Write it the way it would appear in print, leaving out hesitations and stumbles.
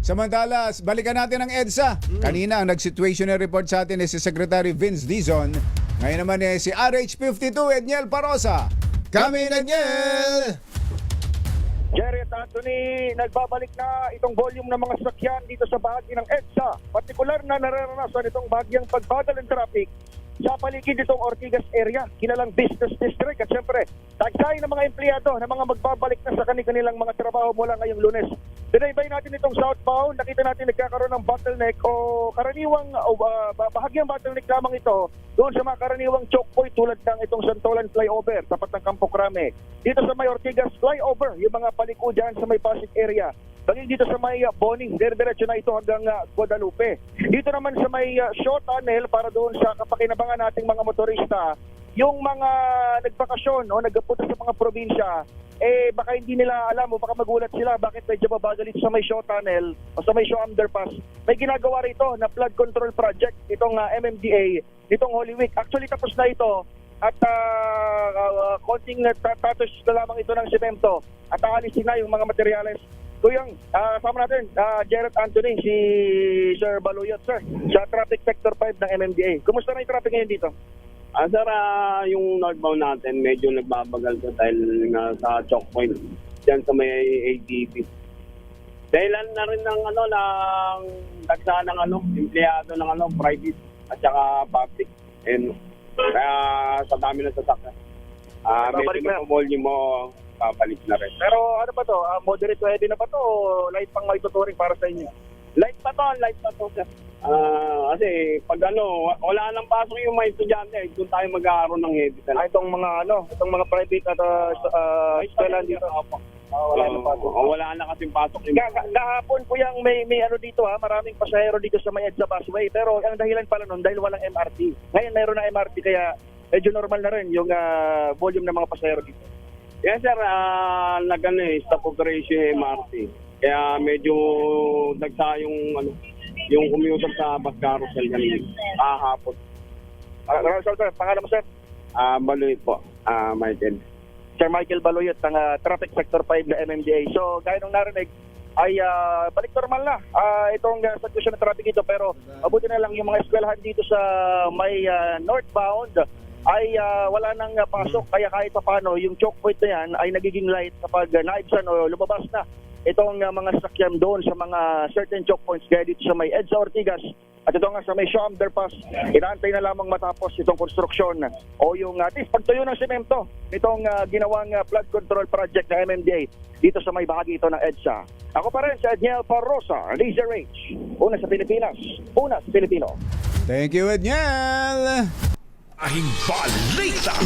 Samantala, balikan natin ang EDSA. Kanina, ang nag-situational report sa atin si Secretary Vince Dizon. Ngayon naman si RH52, Edniel Parosa. Kami, Edniel! Jerry at Anthony, nagbabalik na itong volume ng mga sasakyan dito sa bahagi ng EDSA. Partikular na nararanasan itong bahagyang pagbagal ng traffic sa paligid nitong Ortigas area, kilalang business district. At syempre, tagsay ng mga empleyado na mga magbabalik na sa kanilang mga trabaho mula ngayong Lunes. Dinaybay natin itong southbound, nakita natin nagkakaroon ng bottleneck o karaniwang bahagyang bottleneck lamang ito doon sa mga karaniwang choke point tulad ng itong Santolan flyover, tapat ng Campo Crame. Dito sa may Ortigas flyover, yung mga paliko dyan sa may Pasig area. Bagay dito sa may Boning, diretso na ito hanggang Guadalupe. Dito naman sa may short tunnel para doon sa kapakinabangan nating mga motorista, yung mga nagbakasyon o nagpunta sa mga probinsya, baka hindi nila alam o baka magulat sila bakit medyo mabagal ito sa may short tunnel o sa may show underpass. May ginagawa rito na flood control project, itong MMDA, itong Holy Week. Actually tapos na ito at konting tatos na lamang ito ng semento at aalisin na yung mga materyales. Kuyang, kasama natin, Jared Anthony, si Sir Baluyot, sir, sa Traffic Sector 5 ng MMDA. Kumusta na yung traffic ngayon dito? Sir, yung northbound natin medyo nagbabagal ko dahil nga sa choke point dyan sa may ADB. Dahilan na rin ng ng dagsa ng empleyado ng private at saka public. And kaya sa dami ng sasakyan. Medyo na volume mo, babalik na rin. Pero ano ba to? Moderate to heavy na ba to o light pang may tuturing para sa inyo? Light pa to, sir. Kasi pag wala nang pasok yung mga estudyante, doon tayo mag-aaroon ng heavy talaga. Itong mga private at eskwelahan dito. Wala nang pasok. Wala na kasing pasok. Kahapon po yung may dito maraming pasahero dito sa may EDSA busway. Pero ang dahilan pala nun dahil walang MRT. Ngayon mayroon na MRT kaya medyo normal na rin yung volume ng mga pasahero dito. Yes, sir. Stop operation yung MRT. Kaya medyo nagsa yung commuter sa bus carousel kanina. Hapon. Sir, pangalan mo, sir? Baloy po, Michael. Sir Michael Baloyot ng Traffic Sector 5 na MMDA. So, gaya nung narinig, ay balik normal na itong sitwasyon ng traffic dito. Pero mabuti na lang yung mga eskwelahan dito sa may northbound ay wala nang pasok. Kaya kahit pa paano, yung choke point na yan ay nagiging light kapag naibsan o lumabas na itong mga sasakyan doon sa mga certain choke points gaya dito sa may EDSA Ortigas at ito nga sa may Shaw Underpass. Inaantay na lamang matapos itong konstruksyon o yung pagtuyo ng semento nitong ginawang flood control project ng MMDA dito sa may bahagi ito ng EDSA. Ako pa rin si Edniel Parosa, Laser H. Una sa Pilipinas, una sa Pilipino. Thank you, Edniel! Ahing balita!